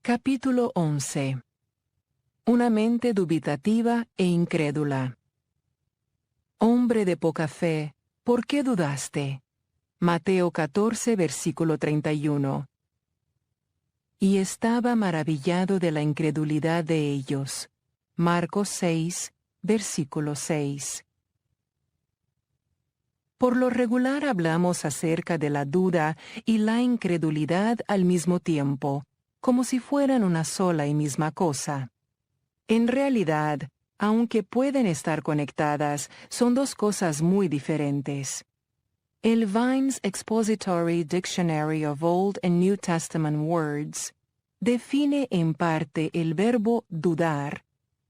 Capítulo 11. Una mente dubitativa e incrédula. Hombre de poca fe, ¿por qué dudaste? Mateo 14, versículo 31. Y estaba maravillado de la incredulidad de ellos. Marcos 6, versículo 6. Por lo regular hablamos acerca de la duda y la incredulidad al mismo tiempo, como si fueran una sola y misma cosa. En realidad, aunque pueden estar conectadas, son dos cosas muy diferentes. El Vine's Expository Dictionary of Old and New Testament Words define en parte el verbo dudar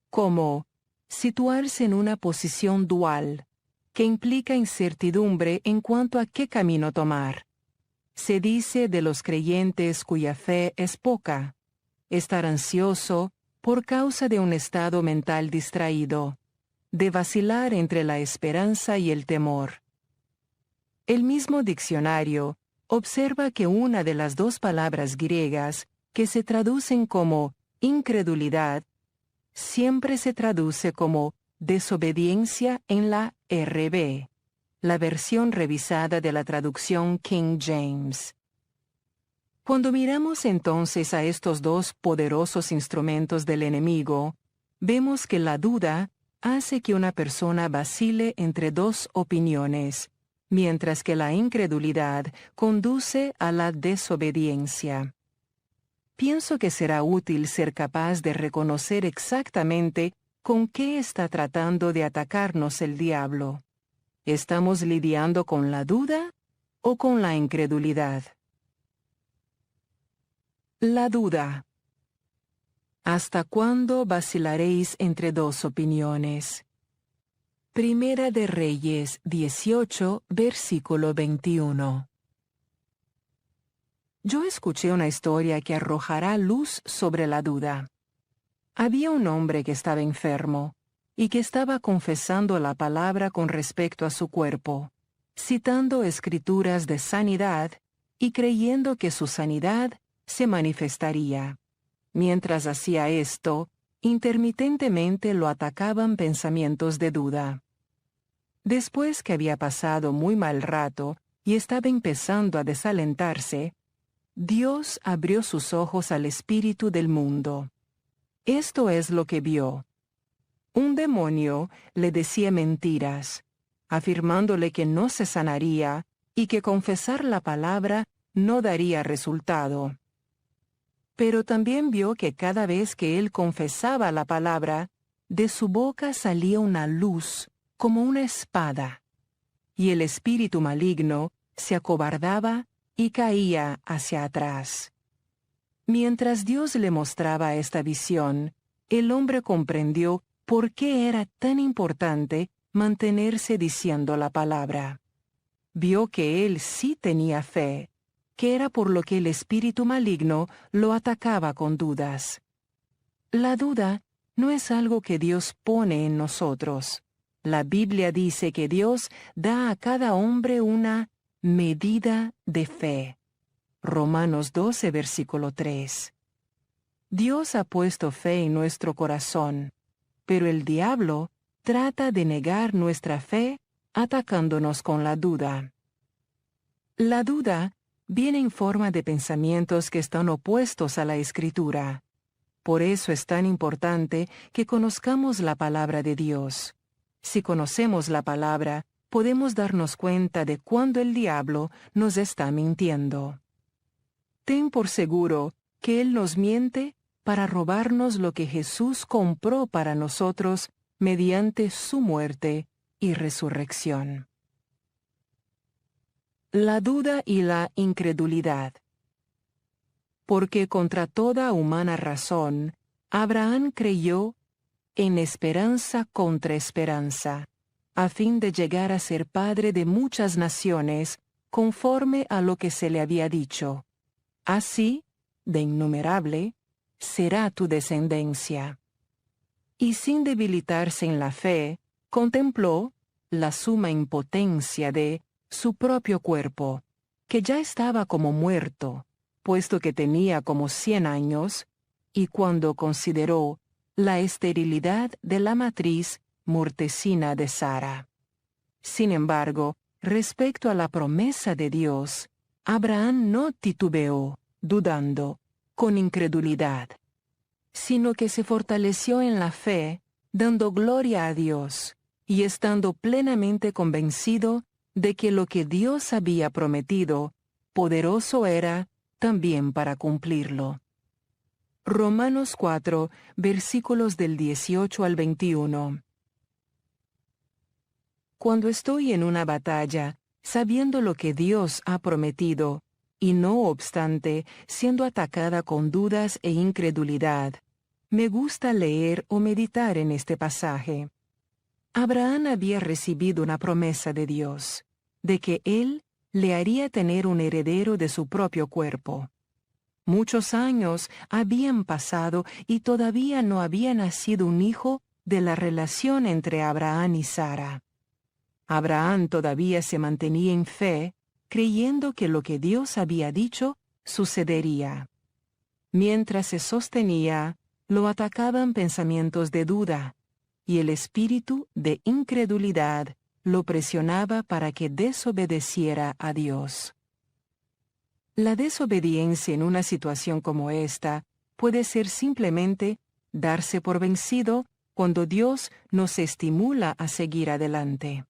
como situarse en una posición dual, que implica incertidumbre en cuanto a qué camino tomar. Se dice de los creyentes cuya fe es poca, estar ansioso por causa de un estado mental distraído, de vacilar entre la esperanza y el temor. El mismo diccionario observa que una de las dos palabras griegas que se traducen como incredulidad siempre se traduce como desobediencia en la RB, la versión revisada de la traducción King James. Cuando miramos entonces a estos dos poderosos instrumentos del enemigo, vemos que la duda hace que una persona vacile entre dos opiniones, mientras que la incredulidad conduce a la desobediencia. Pienso que será útil ser capaz de reconocer exactamente con qué está tratando de atacarnos el diablo. ¿Estamos lidiando con la duda o con la incredulidad? La duda. ¿Hasta cuándo vacilaréis entre dos opiniones? Primera de Reyes 18, versículo 21. Yo escuché una historia que arrojará luz sobre la duda. Había un hombre que estaba enfermo y que estaba confesando la palabra con respecto a su cuerpo, citando escrituras de sanidad y creyendo que su sanidad se manifestaría. Mientras hacía esto, intermitentemente lo atacaban pensamientos de duda. Después que había pasado muy mal rato y estaba empezando a desalentarse, Dios abrió sus ojos al espíritu del mundo. Esto es lo que vio. Un demonio le decía mentiras, afirmándole que no se sanaría y que confesar la palabra no daría resultado. Pero también vio que cada vez que él confesaba la palabra, de su boca salía una luz como una espada, y el espíritu maligno se acobardaba y caía hacia atrás. Mientras Dios le mostraba esta visión, el hombre comprendió por qué era tan importante mantenerse diciendo la palabra. Vio que él sí tenía fe, que era por lo que el espíritu maligno lo atacaba con dudas. La duda no es algo que Dios pone en nosotros. La Biblia dice que Dios da a cada hombre una medida de fe. Romanos 12, versículo 3. Dios ha puesto fe en nuestro corazón, pero el diablo trata de negar nuestra fe atacándonos con la duda. La duda viene en forma de pensamientos que están opuestos a la Escritura. Por eso es tan importante que conozcamos la palabra de Dios. Si conocemos la palabra, podemos darnos cuenta de cuándo el diablo nos está mintiendo. Ten por seguro que Él nos miente para robarnos lo que Jesús compró para nosotros mediante su muerte y resurrección. La duda y la incredulidad. Porque contra toda humana razón, Abraham creyó en esperanza contra esperanza, a fin de llegar a ser padre de muchas naciones, conforme a lo que se le había dicho. Así, de innumerable, será tu descendencia. Y sin debilitarse en la fe, contempló la suma impotencia de su propio cuerpo, que ya estaba como muerto, puesto que tenía como 100 años, y cuando consideró la esterilidad de la matriz mortecina de Sara. Sin embargo, respecto a la promesa de Dios, Abraham no titubeó, dudando, con incredulidad, sino que se fortaleció en la fe, dando gloria a Dios, y estando plenamente convencido de que lo que Dios había prometido, poderoso era también para cumplirlo. Romanos 4, versículos del 18 al 21. Cuando estoy en una batalla, sabiendo lo que Dios ha prometido, y no obstante, siendo atacada con dudas e incredulidad, me gusta leer o meditar en este pasaje. Abraham había recibido una promesa de Dios, de que él le haría tener un heredero de su propio cuerpo. Muchos años habían pasado y todavía no había nacido un hijo de la relación entre Abraham y Sara. Abraham todavía se mantenía en fe, creyendo que lo que Dios había dicho sucedería. Mientras se sostenía, lo atacaban pensamientos de duda, y el espíritu de incredulidad lo presionaba para que desobedeciera a Dios. La desobediencia en una situación como esta puede ser simplemente darse por vencido cuando Dios nos estimula a seguir adelante.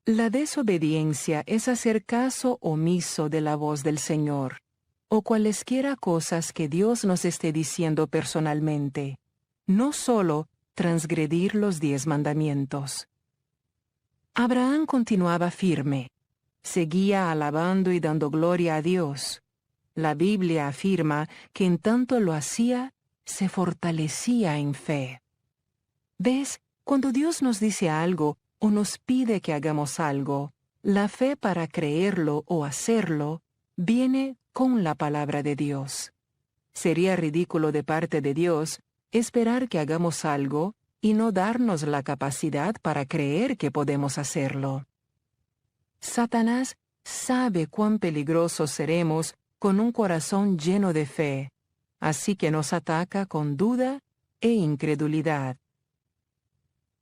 La desobediencia es hacer caso omiso de la voz del Señor, o cualesquiera cosas que Dios nos esté diciendo personalmente, no solo transgredir los 10 mandamientos. Abraham continuaba firme. Seguía alabando y dando gloria a Dios. La Biblia afirma que en tanto lo hacía, se fortalecía en fe. ¿Ves? Cuando Dios nos dice algo o nos pide que hagamos algo, la fe para creerlo o hacerlo viene con la palabra de Dios. Sería ridículo de parte de Dios esperar que hagamos algo y no darnos la capacidad para creer que podemos hacerlo. Satanás sabe cuán peligrosos seremos con un corazón lleno de fe, así que nos ataca con duda e incredulidad.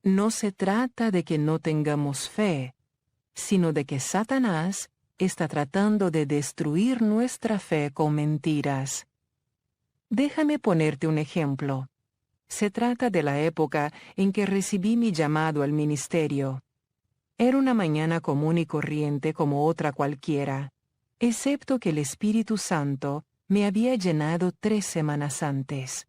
No se trata de que no tengamos fe, sino de que Satanás está tratando de destruir nuestra fe con mentiras. Déjame ponerte un ejemplo. Se trata de la época en que recibí mi llamado al ministerio. Era una mañana común y corriente como otra cualquiera, excepto que el Espíritu Santo me había llenado 3 semanas antes.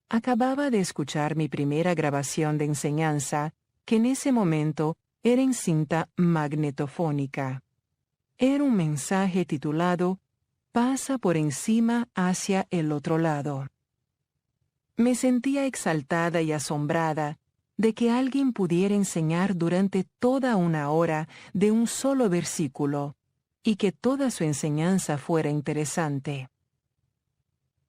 Acababa de escuchar mi primera grabación de enseñanza, que en ese momento era en cinta magnetofónica. Era un mensaje titulado «Pasa por encima hacia el otro lado». Me sentía exaltada y asombrada de que alguien pudiera enseñar durante toda una hora de un solo versículo y que toda su enseñanza fuera interesante.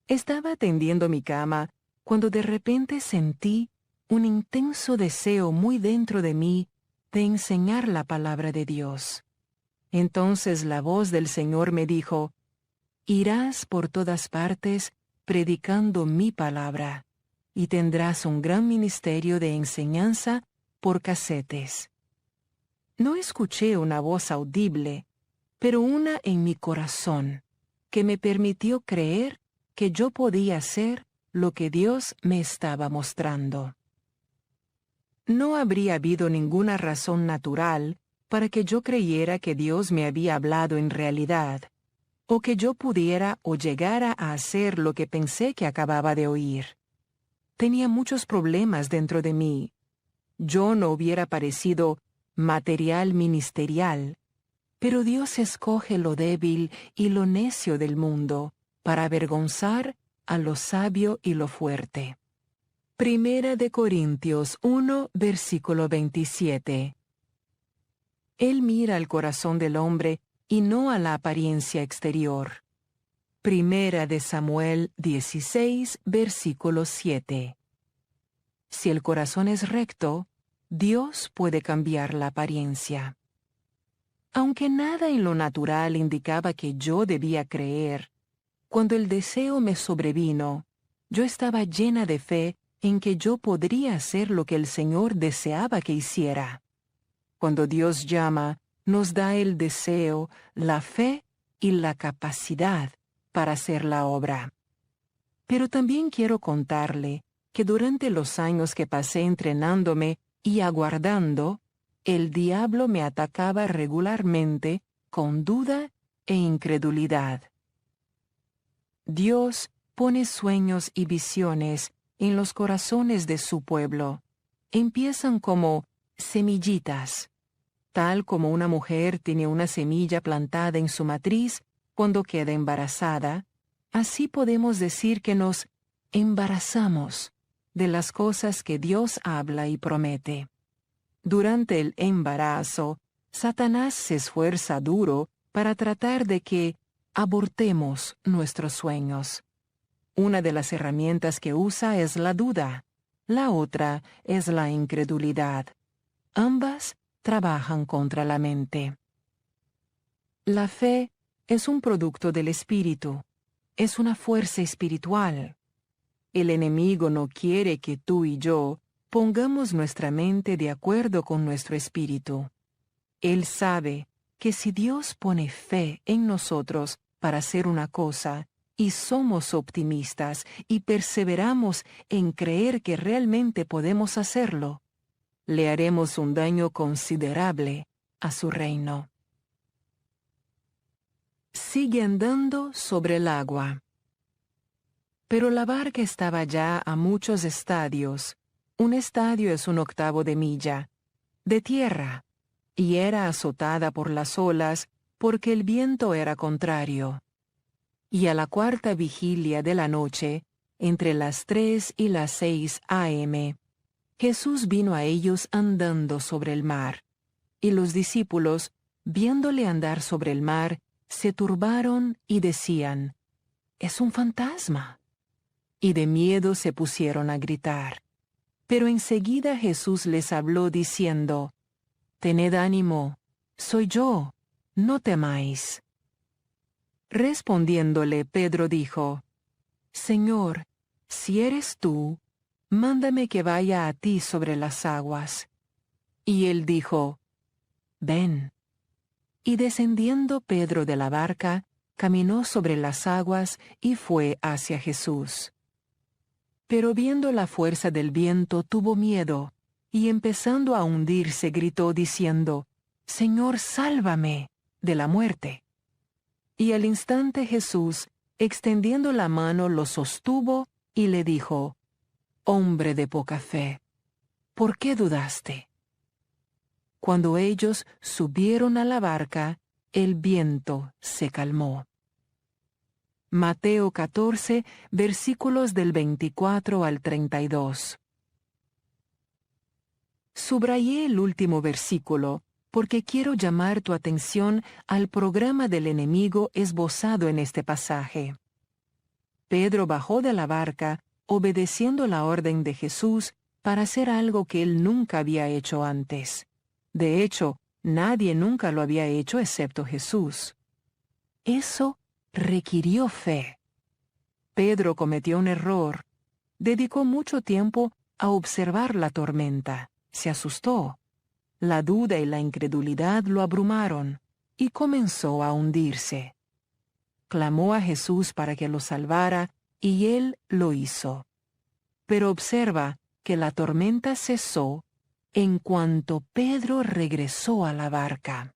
Estaba tendiendo mi cama cuando de repente sentí un intenso deseo muy dentro de mí de enseñar la palabra de Dios. Entonces la voz del Señor me dijo: «Irás por todas partes predicando mi palabra, y tendrás un gran ministerio de enseñanza por casetes». No escuché una voz audible, pero una en mi corazón, que me permitió creer que yo podía hacer lo que Dios me estaba mostrando. No habría habido ninguna razón natural para que yo creyera que Dios me había hablado en realidad, o que yo pudiera o llegara a hacer lo que pensé que acababa de oír. Tenía muchos problemas dentro de mí. Yo no hubiera parecido material ministerial, pero Dios escoge lo débil y lo necio del mundo para avergonzar a lo sabio y lo fuerte. Primera de Corintios 1, versículo 27. Él mira al corazón del hombre y no a la apariencia exterior. Primera de Samuel 16, versículo 7. Si el corazón es recto, Dios puede cambiar la apariencia. Aunque nada en lo natural indicaba que yo debía creer, cuando el deseo me sobrevino, yo estaba llena de fe en que yo podría hacer lo que el Señor deseaba que hiciera. Cuando Dios llama, nos da el deseo, la fe y la capacidad para hacer la obra. Pero también quiero contarle que durante los años que pasé entrenándome y aguardando, el diablo me atacaba regularmente con duda e incredulidad. Dios pone sueños y visiones en los corazones de su pueblo. Empiezan como semillitas, tal como una mujer tiene una semilla plantada en su matriz cuando queda embarazada. Así podemos decir que nos embarazamos de las cosas que Dios habla y promete. Durante el embarazo, Satanás se esfuerza duro para tratar de que abortemos nuestros sueños. Una de las herramientas que usa es la duda. La otra es la incredulidad. Ambas trabajan contra la mente. La fe es un producto del espíritu. Es una fuerza espiritual. El enemigo no quiere que tú y yo pongamos nuestra mente de acuerdo con nuestro espíritu. Él sabe que si Dios pone fe en nosotros para hacer una cosa, y somos optimistas y perseveramos en creer que realmente podemos hacerlo, le haremos un daño considerable a su reino. Sigue andando sobre el agua. Pero la barca estaba ya a muchos estadios. Un estadio es 1/8 de milla, de tierra, y era azotada por las olas porque el viento era contrario. Y a la 4ª vigilia de la noche, entre las 3 y las 6 a.m., Jesús vino a ellos andando sobre el mar. Y los discípulos, viéndole andar sobre el mar, se turbaron y decían: «Es un fantasma». Y de miedo se pusieron a gritar. Pero enseguida Jesús les habló diciendo: «Tened ánimo, soy yo, no temáis». Respondiéndole, Pedro dijo: «Señor, si eres tú, mándame que vaya a ti sobre las aguas». Y él dijo: «Ven». Y descendiendo Pedro de la barca, caminó sobre las aguas y fue hacia Jesús. Pero viendo la fuerza del viento tuvo miedo, y empezando a hundirse gritó diciendo: «Señor, sálvame de la muerte». Y al instante Jesús, extendiendo la mano, lo sostuvo y le dijo: «Hombre de poca fe, ¿por qué dudaste?». Cuando ellos subieron a la barca, el viento se calmó. Mateo 14, versículos del 24 al 32. Subrayé el último versículo porque quiero llamar tu atención al programa del enemigo esbozado en este pasaje. Pedro bajó de la barca, obedeciendo la orden de Jesús para hacer algo que él nunca había hecho antes. De hecho, nadie nunca lo había hecho excepto Jesús. Eso requirió fe. Pedro cometió un error. Dedicó mucho tiempo a observar la tormenta. Se asustó. La duda y la incredulidad lo abrumaron y comenzó a hundirse. Clamó a Jesús para que lo salvara y él lo hizo. Pero observa que la tormenta cesó en cuanto Pedro regresó a la barca.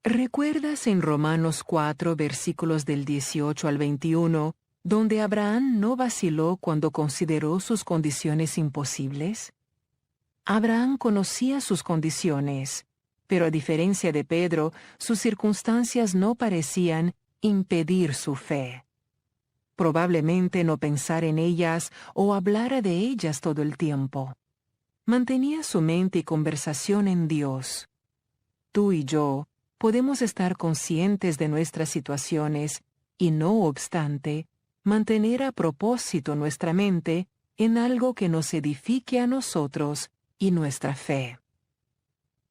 ¿Recuerdas en Romanos 4, versículos del 18 al 21, donde Abraham no vaciló cuando consideró sus condiciones imposibles? Abraham conocía sus condiciones, pero a diferencia de Pedro, sus circunstancias no parecían impedir su fe. Probablemente no pensara en ellas o hablara de ellas todo el tiempo. Mantenía su mente y conversación en Dios. Tú y yo podemos estar conscientes de nuestras situaciones y, no obstante, mantener a propósito nuestra mente en algo que nos edifique a nosotros y nuestra fe.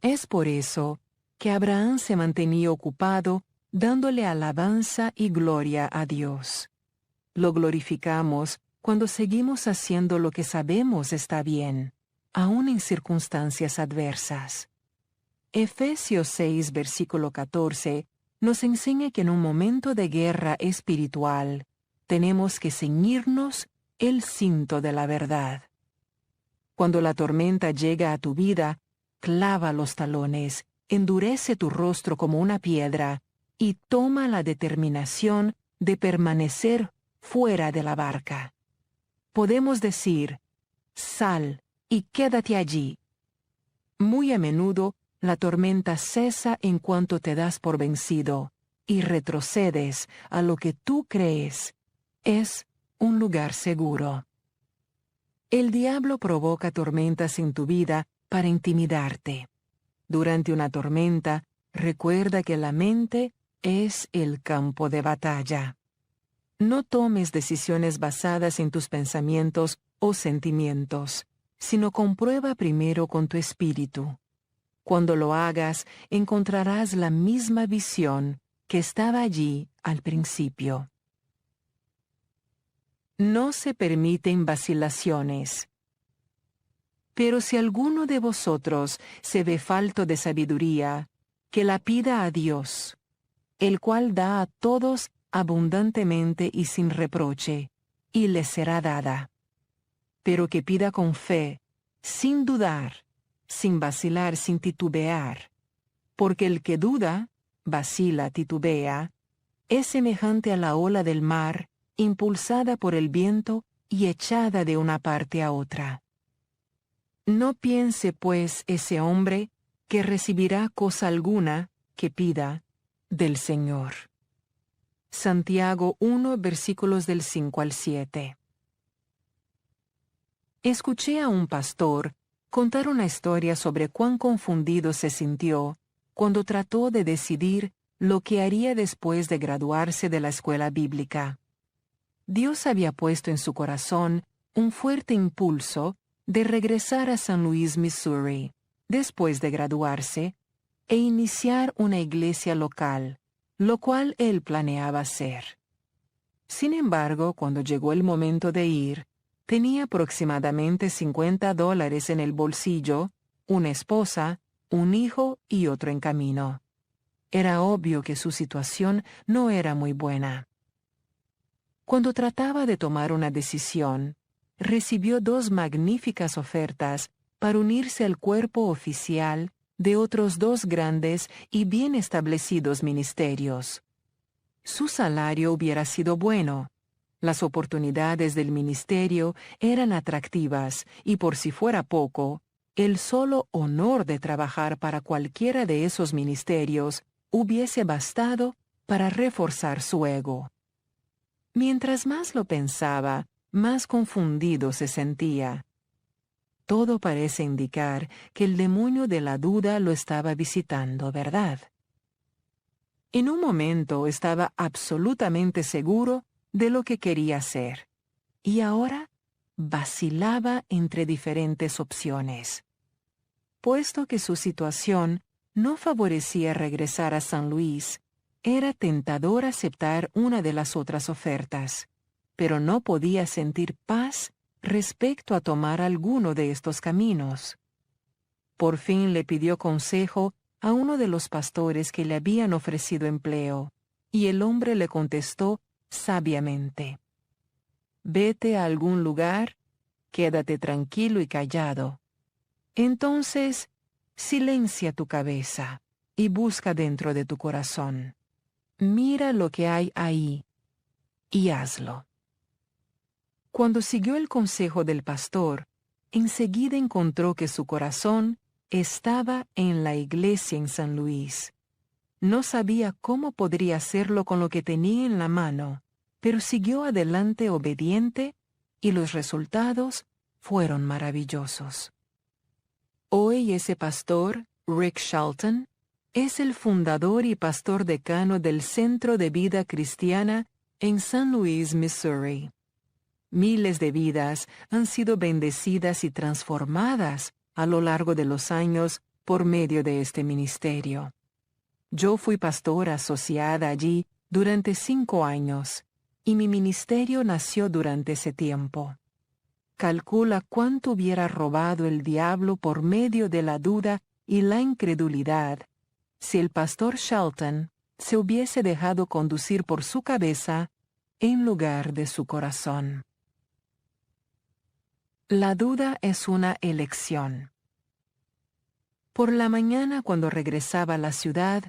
Es por eso que Abraham se mantenía ocupado dándole alabanza y gloria a Dios. Lo glorificamos cuando seguimos haciendo lo que sabemos está bien, aun en circunstancias adversas. Efesios 6, versículo 14, nos enseña que en un momento de guerra espiritual tenemos que ceñirnos el cinto de la verdad. Cuando la tormenta llega a tu vida, clava los talones, endurece tu rostro como una piedra y toma la determinación de permanecer fuera de la barca. Podemos decir, sal y quédate allí. Muy a menudo, la tormenta cesa en cuanto te das por vencido y retrocedes a lo que tú crees es un lugar seguro. El diablo provoca tormentas en tu vida para intimidarte. Durante una tormenta, recuerda que la mente es el campo de batalla. No tomes decisiones basadas en tus pensamientos o sentimientos, sino comprueba primero con tu espíritu. Cuando lo hagas, encontrarás la misma visión que estaba allí al principio. No se permiten vacilaciones. Pero si alguno de vosotros se ve falto de sabiduría, que la pida a Dios, el cual da a todos abundantemente y sin reproche, y le será dada. Pero que pida con fe, sin dudar, sin vacilar, sin titubear. Porque el que duda, vacila, titubea, es semejante a la ola del mar, impulsada por el viento y echada de una parte a otra. No piense, pues, ese hombre que recibirá cosa alguna que pida del Señor. Santiago 1, versículos del 5 al 7. Escuché a un pastor contar una historia sobre cuán confundido se sintió cuando trató de decidir lo que haría después de graduarse de la escuela bíblica. Dios había puesto en su corazón un fuerte impulso de regresar a San Luis, Missouri, después de graduarse, e iniciar una iglesia local, lo cual él planeaba hacer. Sin embargo, cuando llegó el momento de ir, tenía aproximadamente $50 en el bolsillo, una esposa, un hijo y otro en camino. Era obvio que su situación no era muy buena. Cuando trataba de tomar una decisión, recibió 2 magníficas ofertas para unirse al cuerpo oficial de otros 2 grandes y bien establecidos ministerios. Su salario hubiera sido bueno. Las oportunidades del ministerio eran atractivas y por si fuera poco, el solo honor de trabajar para cualquiera de esos ministerios hubiese bastado para reforzar su ego. Mientras más lo pensaba, más confundido se sentía. Todo parece indicar que el demonio de la duda lo estaba visitando, ¿verdad? En un momento estaba absolutamente seguro de lo que quería hacer, y ahora vacilaba entre diferentes opciones. Puesto que su situación no favorecía regresar a San Luis, era tentador aceptar una de las otras ofertas, pero no podía sentir paz respecto a tomar alguno de estos caminos. Por fin le pidió consejo a uno de los pastores que le habían ofrecido empleo, y el hombre le contestó sabiamente: «Vete a algún lugar, quédate tranquilo y callado. Entonces, silencia tu cabeza y busca dentro de tu corazón. Mira lo que hay ahí y hazlo». Cuando siguió el consejo del pastor, enseguida encontró que su corazón estaba en la iglesia en San Luis. No sabía cómo podría hacerlo con lo que tenía en la mano, pero siguió adelante obediente y los resultados fueron maravillosos. Hoy ese pastor, Rick Shelton, es el fundador y pastor decano del Centro de Vida Cristiana en San Luis, Missouri. Miles de vidas han sido bendecidas y transformadas a lo largo de los años por medio de este ministerio. Yo fui pastora asociada allí durante 5 años y mi ministerio nació durante ese tiempo. Calcula cuánto hubiera robado el diablo por medio de la duda y la incredulidad si el pastor Shelton se hubiese dejado conducir por su cabeza en lugar de su corazón. La duda es una elección. Por la mañana, cuando regresaba a la ciudad,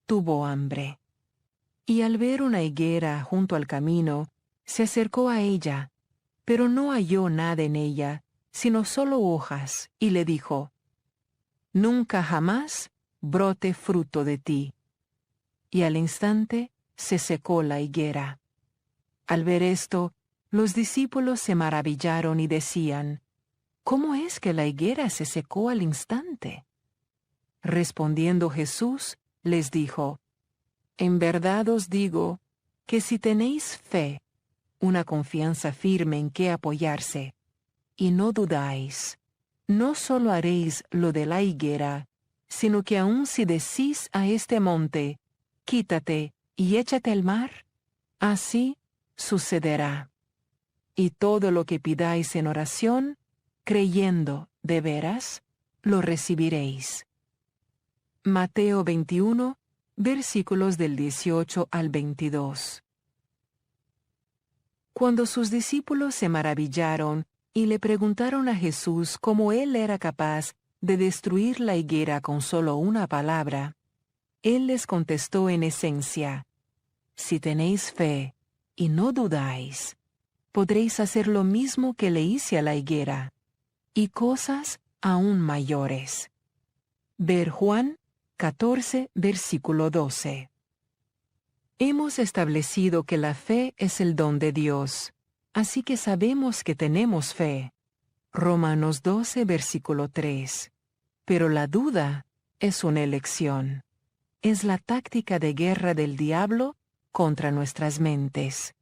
tuvo hambre. Y al ver una higuera junto al camino, se acercó a ella, pero no halló nada en ella, sino solo hojas, y le dijo: «Nunca jamás brote fruto de ti». Y al instante se secó la higuera. Al ver esto, los discípulos se maravillaron y decían: «¿Cómo es que la higuera se secó al instante?». Respondiendo Jesús, les dijo: «En verdad os digo que si tenéis fe, una confianza firme en que apoyarse, y no dudáis, no solo haréis lo de la higuera, sino que aun si decís a este monte: quítate y échate al mar, así sucederá. Y todo lo que pidáis en oración, creyendo de veras, lo recibiréis». Mateo 21, versículos del 18 al 22. Cuando sus discípulos se maravillaron y le preguntaron a Jesús cómo él era capaz de destruir la higuera con solo una palabra, él les contestó en esencia: «Si tenéis fe y no dudáis, podréis hacer lo mismo que le hice a la higuera, y cosas aún mayores». Ver Juan 14, versículo 12. Hemos establecido que la fe es el don de Dios, así que sabemos que tenemos fe. Romanos 12, versículo 3. Pero la duda es una elección. Es la táctica de guerra del diablo contra nuestras mentes.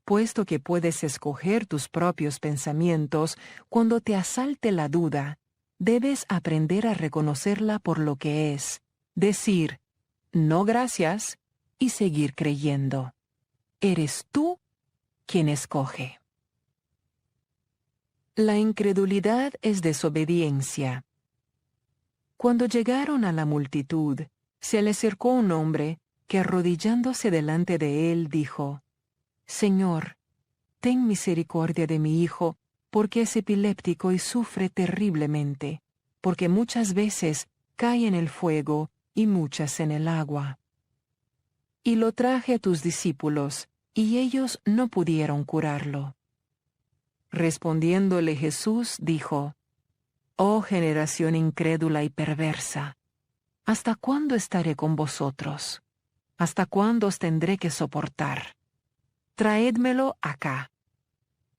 Puesto que puedes escoger tus propios pensamientos, cuando te asalte la duda, debes aprender a reconocerla por lo que es, decir: «No, gracias», y seguir creyendo. Eres tú quien escoge. La incredulidad es desobediencia. Cuando llegaron a la multitud, se le acercó un hombre que, arrodillándose delante de él, dijo: «Señor, ten misericordia de mi hijo, porque es epiléptico y sufre terriblemente, porque muchas veces cae en el fuego y muchas en el agua. Y lo traje a tus discípulos, y ellos no pudieron curarlo». Respondiéndole Jesús, dijo: «Oh generación incrédula y perversa, ¿hasta cuándo estaré con vosotros? ¿Hasta cuándo os tendré que soportar? Traédmelo acá».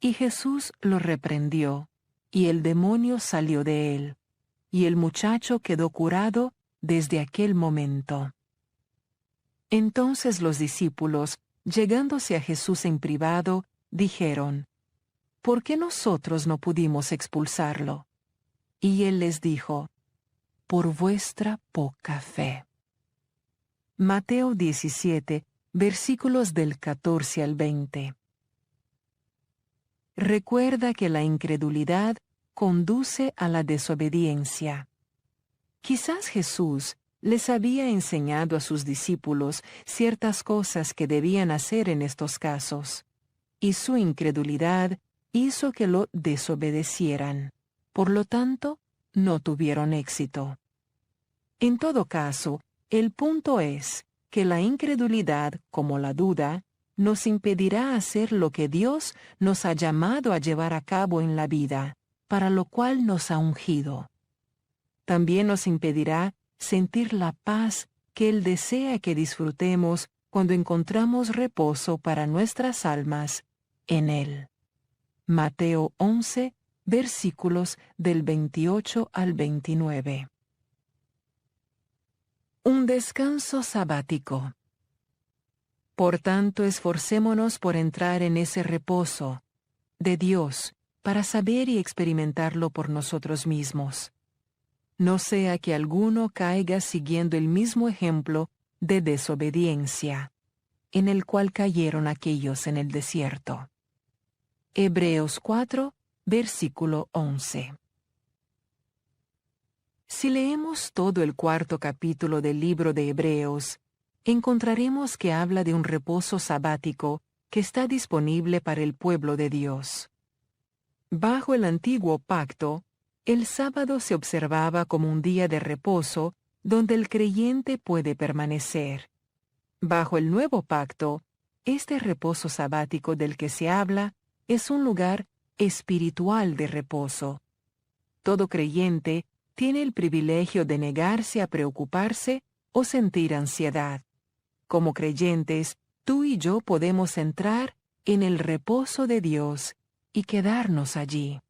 Y Jesús lo reprendió, y el demonio salió de él, y el muchacho quedó curado desde aquel momento. Entonces los discípulos, llegándose a Jesús en privado, dijeron: «¿Por qué nosotros no pudimos expulsarlo?». Y él les dijo: «Por vuestra poca fe». Mateo 17, versículos del 14 al 20. Recuerda que la incredulidad conduce a la desobediencia. Quizás Jesús les había enseñado a sus discípulos ciertas cosas que debían hacer en estos casos, y su incredulidad hizo que lo desobedecieran. Por lo tanto, no tuvieron éxito. En todo caso, el punto es que la incredulidad, como la duda, nos impedirá hacer lo que Dios nos ha llamado a llevar a cabo en la vida, para lo cual nos ha ungido. También nos impedirá sentir la paz que Él desea que disfrutemos cuando encontramos reposo para nuestras almas en Él. Mateo 11, versículos del 28 al 29. Un descanso sabático. Por tanto, esforcémonos por entrar en ese reposo de Dios para saber y experimentarlo por nosotros mismos. No sea que alguno caiga siguiendo el mismo ejemplo de desobediencia. en el cual cayeron aquellos en el desierto. Hebreos 4, versículo 11. Si leemos todo el 4º capítulo del libro de Hebreos, encontraremos que habla de un reposo sabático que está disponible para el pueblo de Dios. Bajo el antiguo pacto, el sábado se observaba como un día de reposo donde el creyente puede permanecer. Bajo el nuevo pacto, este reposo sabático del que se habla es un lugar espiritual de reposo. Todo creyente tiene el privilegio de negarse a preocuparse o sentir ansiedad. Como creyentes, tú y yo podemos entrar en el reposo de Dios y quedarnos allí.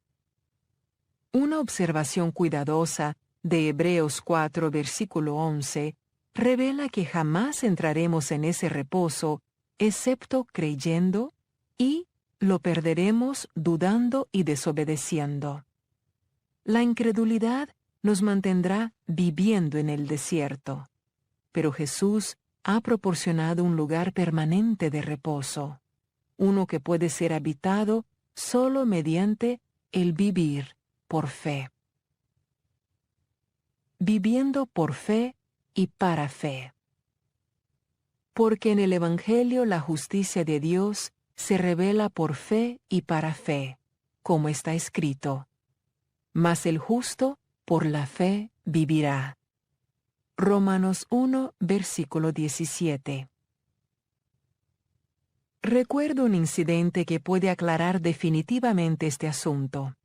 Una observación cuidadosa de Hebreos 4, versículo 11, revela que jamás entraremos en ese reposo excepto creyendo y lo perderemos dudando y desobedeciendo. La incredulidad nos mantendrá viviendo en el desierto, pero Jesús ha proporcionado un lugar permanente de reposo, uno que puede ser habitado solo mediante el vivir por fe. Viviendo por fe y para fe. Porque en el Evangelio la justicia de Dios se revela por fe y para fe, como está escrito: mas el justo por la fe vivirá. Romanos 1, versículo 17. Recuerdo un incidente que puede aclarar definitivamente este asunto.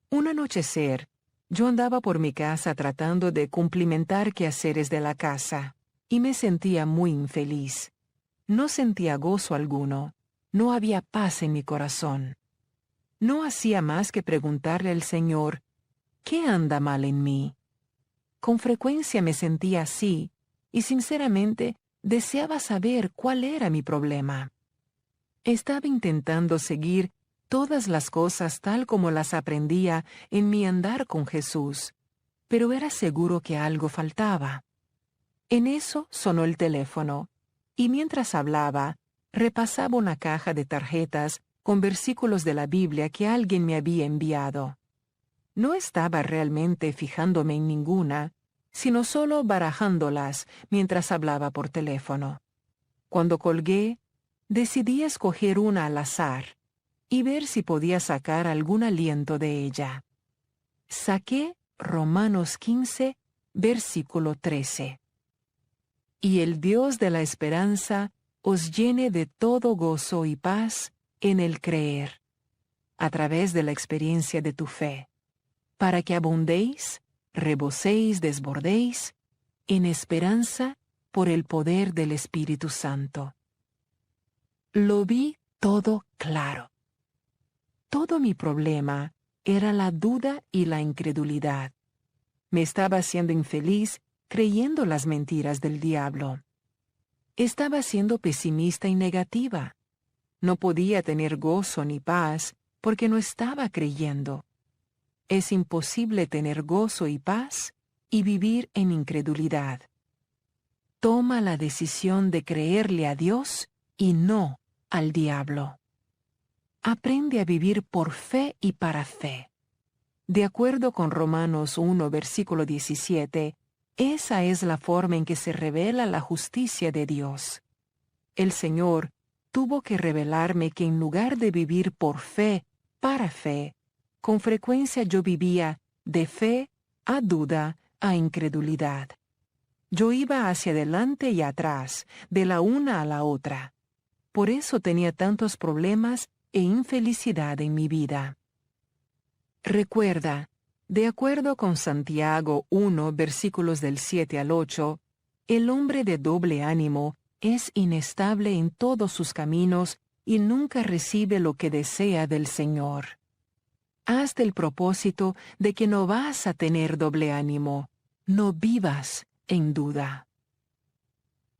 Un anochecer, yo andaba por mi casa tratando de cumplimentar quehaceres de la casa, y me sentía muy infeliz. No sentía gozo alguno, no había paz en mi corazón. No hacía más que preguntarle al Señor: ¿qué anda mal en mí? Con frecuencia me sentía así, y sinceramente deseaba saber cuál era mi problema. Estaba intentando seguir todas las cosas tal como las aprendía en mi andar con Jesús, pero era seguro que algo faltaba. En eso sonó el teléfono, y mientras hablaba, repasaba una caja de tarjetas con versículos de la Biblia que alguien me había enviado. No estaba realmente fijándome en ninguna, sino solo barajándolas mientras hablaba por teléfono. Cuando colgué, decidí escoger una al azar y ver si podía sacar algún aliento de ella. Saqué Romanos 15, versículo 13. Y el Dios de la esperanza os llene de todo gozo y paz en el creer, a través de la experiencia de tu fe, para que abundéis, reboséis, desbordéis, en esperanza por el poder del Espíritu Santo. Lo vi todo claro. Todo mi problema era la duda y la incredulidad. Me estaba haciendo infeliz creyendo las mentiras del diablo. Estaba siendo pesimista y negativa. No podía tener gozo ni paz porque no estaba creyendo. Es imposible tener gozo y paz y vivir en incredulidad. Toma la decisión de creerle a Dios y no al diablo. Aprende a vivir por fe y para fe. De acuerdo con Romanos 1, versículo 17, esa es la forma en que se revela la justicia de Dios. El Señor tuvo que revelarme que en lugar de vivir por fe, para fe, con frecuencia yo vivía de fe a duda a incredulidad. Yo iba hacia adelante y atrás, de la una a la otra. Por eso tenía tantos problemas e infelicidad en mi vida. Recuerda, de acuerdo con Santiago 1, versículos del 7 al 8, el hombre de doble ánimo es inestable en todos sus caminos y nunca recibe lo que desea del Señor. Hazte el propósito de que no vas a tener doble ánimo. No vivas en duda.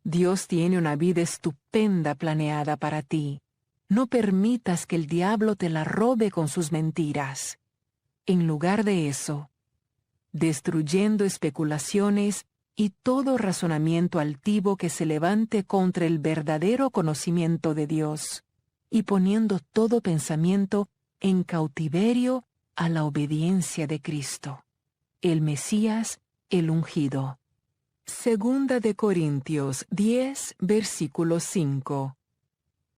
Dios tiene una vida estupenda planeada para ti. No permitas que el diablo te la robe con sus mentiras. En lugar de eso, destruyendo especulaciones y todo razonamiento altivo que se levante contra el verdadero conocimiento de Dios, y poniendo todo pensamiento en cautiverio a la obediencia de Cristo, el Mesías, el ungido. Segunda de Corintios 10, versículo 5.